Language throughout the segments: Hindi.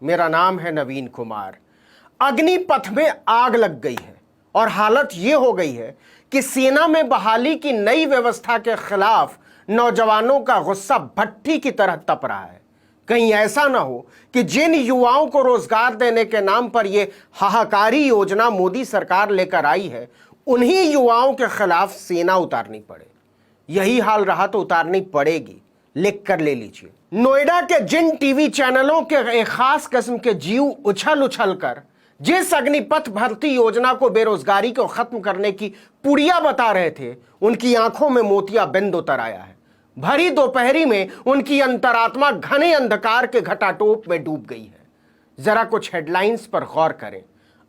मेरा नाम है नवीन कुमार। अग्निपथ में आग लग गई है और हालत यह हो गई है कि सेना में बहाली की नई व्यवस्था के खिलाफ नौजवानों का गुस्सा भट्टी की तरह तप रहा है। कहीं ऐसा ना हो कि जिन युवाओं को रोजगार देने के नाम पर यह हाहाकारी योजना मोदी सरकार लेकर आई है, उन्हीं युवाओं के खिलाफ सेना उतारनी पड़े। यही हाल रहा तो उतारनी पड़ेगी, लिख कर ले लीजिए। नोएडा के जिन टीवी चैनलों के एक खास किस्म के जीव उछल उछल कर जिस अग्निपथ भर्ती योजना को बेरोजगारी को खत्म करने की पुड़िया बता रहे थे, उनकी आंखों में मोतिया बिंद उतर आया है। भरी दोपहरी में उनकी अंतरात्मा घने अंधकार के घटाटोप में डूब गई है। जरा कुछ हेडलाइंस पर गौर करें।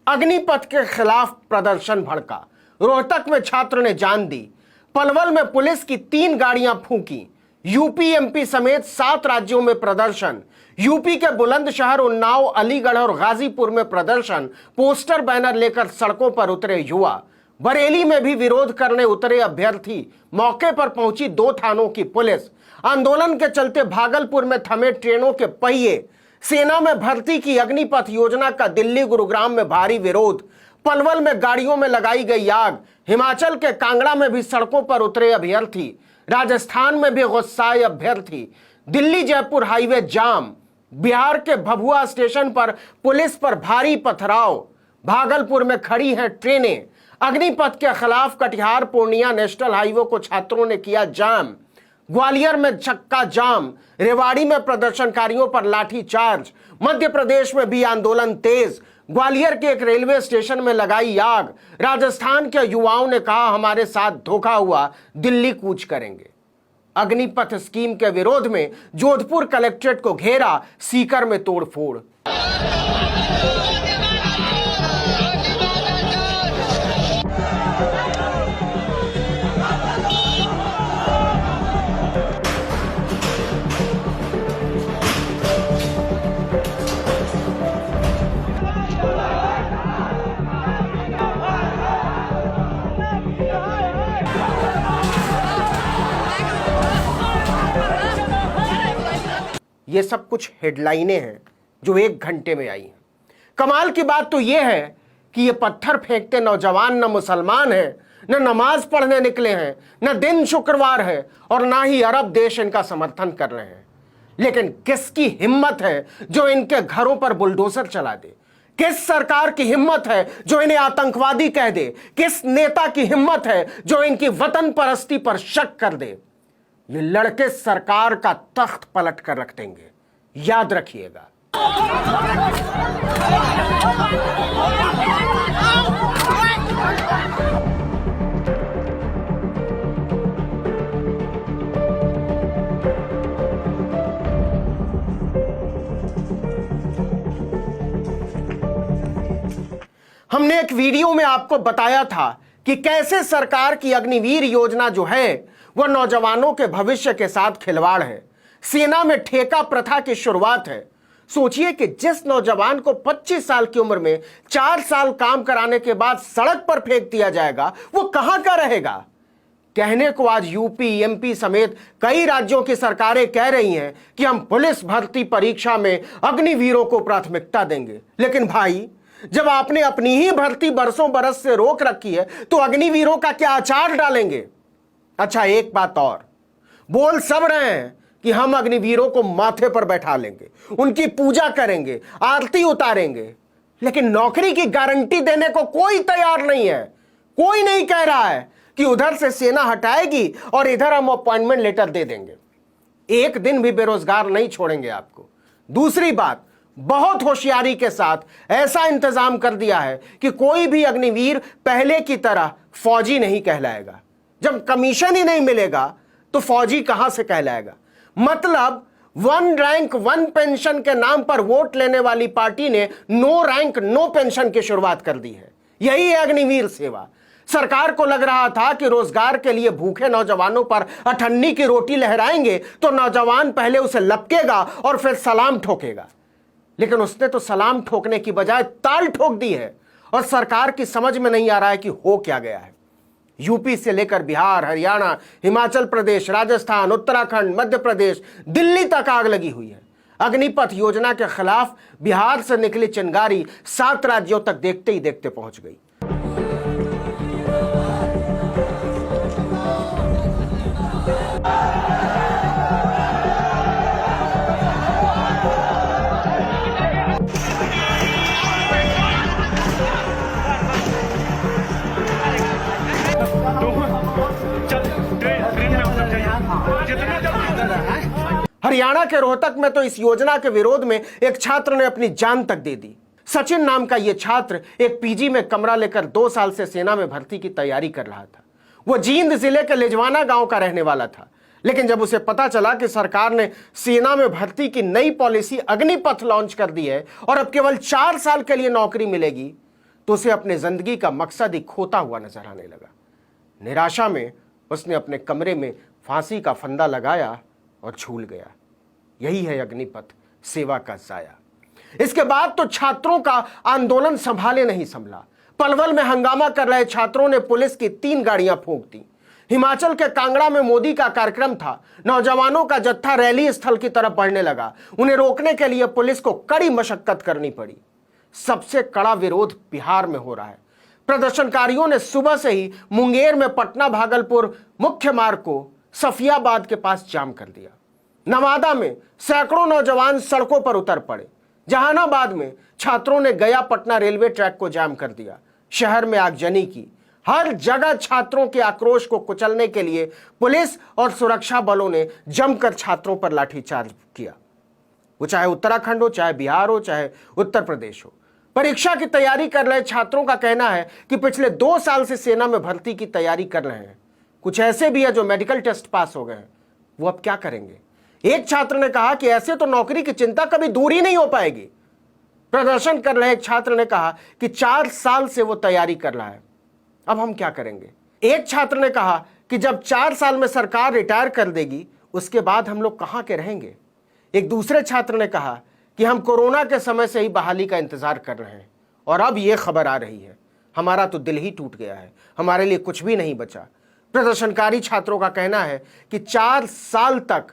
अग्निपथ के खिलाफ प्रदर्शन भड़का, रोहतक में छात्र ने जान दी, पलवल में पुलिस की 3 गाड़ियां फूंकी, यूपी एमपी समेत 7 राज्यों में प्रदर्शन, यूपी के बुलंदशहर, उन्नाव, अलीगढ़ और गाजीपुर में प्रदर्शन, पोस्टर बैनर लेकर सड़कों पर उतरे युवा, बरेली में भी विरोध करने उतरे अभ्यर्थी, मौके पर पहुंची 2 थानों की पुलिस, आंदोलन के चलते भागलपुर में थमे ट्रेनों के पहिए, सेना में भर्ती की अग्निपथ योजना का दिल्ली गुरुग्राम में भारी विरोध, पलवल में गाड़ियों में लगाई गई आग, हिमाचल के कांगड़ा में भी सड़कों पर उतरे अभ्यर्थी, राजस्थान में भी गुस्साए अभ्यर्थी, दिल्ली जयपुर हाईवे जाम, बिहार के भभुआ स्टेशन पर पुलिस पर भारी पथराव, भागलपुर में खड़ी हैं ट्रेनें, अग्निपथ के खिलाफ कटिहार पूर्णिया नेशनल हाईवे को छात्रों ने किया जाम, ग्वालियर में चक्का जाम, रेवाड़ी में प्रदर्शनकारियों पर लाठीचार्ज, मध्य प्रदेश में भी आंदोलन तेज, ग्वालियर के एक रेलवे स्टेशन में लगाई आग, राजस्थान के युवाओं ने कहा हमारे साथ धोखा हुआ, दिल्ली कूच करेंगे। अग्निपथ स्कीम के विरोध में जोधपुर कलेक्ट्रेट को घेरा, सीकर में तोड़फोड़। ये सब कुछ हेडलाइनें हैं जो 1 घंटे में आई हैं। कमाल की बात तो यह है कि ये पत्थर फेंकते नौजवान न मुसलमान हैं, न नमाज पढ़ने निकले हैं, न दिन शुक्रवार है और ना ही अरब देश इनका समर्थन कर रहे हैं। लेकिन किसकी हिम्मत है जो इनके घरों पर बुलडोजर चला दे? किस सरकार की हिम्मत है जो इन्हें आतंकवादी कह दे? किस नेता की हिम्मत है जो इनकी वतन परस्ती पर शक कर दे? ये लड़के सरकार का तख्त पलट कर रख देंगे, याद रखिएगा। हमने एक वीडियो में आपको बताया था कि कैसे सरकार की अग्निवीर योजना जो है वह नौजवानों के भविष्य के साथ खिलवाड़ है। सेना में ठेका प्रथा की शुरुआत है। सोचिए कि जिस नौजवान को 25 साल की उम्र में 4 साल काम कराने के बाद सड़क पर फेंक दिया जाएगा, वो कहां का रहेगा? कहने को आज यूपी एमपी समेत कई राज्यों की सरकारें कह रही हैं कि हम पुलिस भर्ती परीक्षा में अग्निवीरों को प्राथमिकता देंगे। लेकिन भाई, जब आपने अपनी ही भर्ती बरसों बरस से रोक रखी है तो अग्निवीरों का क्या अचार डालेंगे? अच्छा, एक बात और, बोल सब रहे हैं कि हम अग्निवीरों को माथे पर बैठा लेंगे, उनकी पूजा करेंगे, आरती उतारेंगे, लेकिन नौकरी की गारंटी देने को कोई तैयार नहीं है। कोई नहीं कह रहा है कि उधर से सेना हटाएगी और इधर हम अपॉइंटमेंट लेटर दे देंगे। एक दिन भी बेरोजगार नहीं छोड़ेंगे आपको। दूसरी बात, बहुत होशियारी के साथ ऐसा इंतजाम कर दिया है कि कोई भी अग्निवीर पहले की तरह फौजी नहीं कहलाएगा। जब कमीशन ही नहीं मिलेगा तो फौजी कहां से कहलाएगा? मतलब 1 रैंक 1 पेंशन के नाम पर वोट लेने वाली पार्टी ने नो रैंक नो पेंशन की शुरुआत कर दी है। यही है अग्निवीर सेवा। सरकार को लग रहा था कि रोजगार के लिए भूखे नौजवानों पर अठन्नी की रोटी लहराएंगे तो नौजवान पहले उसे लपकेगा और फिर सलाम ठोकेगा, लेकिन उसने तो सलाम ठोकने की बजाय ताल ठोक दी है और सरकार की समझ में नहीं आ रहा है कि हो क्या गया है। यूपी से लेकर बिहार, हरियाणा, हिमाचल प्रदेश, राजस्थान, उत्तराखंड, मध्य प्रदेश, दिल्ली तक आग लगी हुई है। अग्निपथ योजना के खिलाफ बिहार से निकली चिंगारी 7 राज्यों तक देखते ही देखते पहुंच गई। हरियाणा के रोहतक में तो इस योजना के विरोध में एक छात्र ने अपनी जान तक दे दी। सचिन नाम का यह छात्र एक पीजी में कमरा लेकर 2 साल से सेना में भर्ती की तैयारी कर रहा था। वह जींद जिले के लिजवाना गांव का रहने वाला था, लेकिन जब उसे पता चला कि सरकार ने सेना में भर्ती की नई पॉलिसी अग्निपथ लॉन्च कर दी है और अब केवल 4 साल के लिए नौकरी मिलेगी, तो उसे अपने जिंदगी का मकसद ही खोता हुआ नजर आने लगा। निराशा में उसने अपने कमरे में फांसी का फंदा लगाया और झूल गया। यही है अग्निपथ सेवा का जाया। इसके बाद तो छात्रों का आंदोलन संभाले नहीं संभला। पलवल में हंगामा कर रहे छात्रों ने पुलिस की 3 गाड़ियां फूंक दी। हिमाचल के कांगड़ा में मोदी का कार्यक्रम था। नौजवानों का जत्था रैली स्थल की तरफ बढ़ने लगा। उन्हें रोकने के लिए पुलिस को कड़ी मशक्कत करनी पड़ी। सबसे कड़ा विरोध बिहार में हो रहा है। प्रदर्शनकारियों ने सुबह से ही मुंगेर में पटना भागलपुर मुख्य मार्ग को सफियाबाद के पास जाम कर दिया। नवादा में सैकड़ों नौजवान सड़कों पर उतर पड़े। जहानाबाद में छात्रों ने गया पटना रेलवे ट्रैक को जाम कर दिया। शहर में आगजनी की। हर जगह छात्रों के आक्रोश को कुचलने के लिए पुलिस और सुरक्षा बलों ने जमकर छात्रों पर लाठीचार्ज किया। वो चाहे उत्तराखंड हो, चाहे बिहार हो, चाहे उत्तर प्रदेश हो। परीक्षा की तैयारी कर रहे छात्रों का कहना है कि पिछले 2 साल से सेना में भर्ती की तैयारी कर रहे हैं। कुछ ऐसे भी है जो मेडिकल टेस्ट पास हो गए हैं, वो अब क्या करेंगे। एक छात्र ने कहा कि ऐसे तो नौकरी की चिंता कभी दूर ही नहीं हो पाएगी। प्रदर्शन कर रहे एक छात्र ने कहा कि 4 साल से वो तैयारी कर रहा है, अब हम क्या करेंगे। एक छात्र ने कहा कि जब 4 साल में सरकार रिटायर कर देगी, उसके बाद हम लोग कहां के रहेंगे। एक दूसरे छात्र ने कहा कि हम कोरोना के समय से ही बहाली का इंतजार कर रहे हैं और अब यह खबर आ रही है, हमारा तो दिल ही टूट गया है, हमारे लिए कुछ भी नहीं बचा। प्रदर्शनकारी छात्रों का कहना है कि 4 साल तक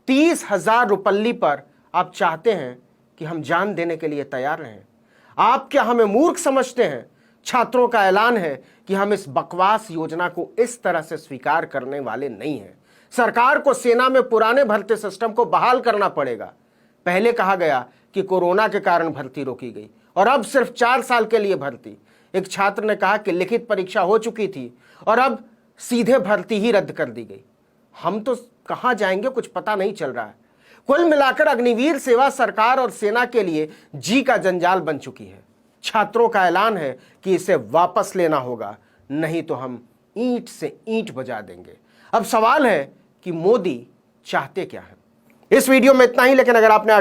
30,000 रुपल्ली पर आप चाहते हैं कि हम जान देने के लिए तैयार रहें। आप क्या हमें मूर्ख समझते हैं। छात्रों का ऐलान है कि हम इस बकवास योजना को इस तरह से स्वीकार करने वाले नहीं हैं। सरकार को सेना में पुराने भर्ती सिस्टम को बहाल करना पड़ेगा। पहले कहा गया कि कोरोना के कारण भर्ती रोकी गई और अब सिर्फ 4 साल के लिए भर्ती। एक छात्र ने कहा कि लिखित परीक्षा हो चुकी थी और अब सीधे भर्ती ही रद्द कर दी गई। हम तो कहां जाएंगे, कुछ पता नहीं चल रहा है। कुल मिलाकर अग्निवीर सेवा सरकार और सेना के लिए जी का जंजाल बन चुकी है। छात्रों का ऐलान है कि इसे वापस लेना होगा, नहीं तो हम ईंट से ईंट बजा देंगे। अब सवाल है कि मोदी चाहते क्या है। इस वीडियो में इतना ही, लेकिन अगर आपने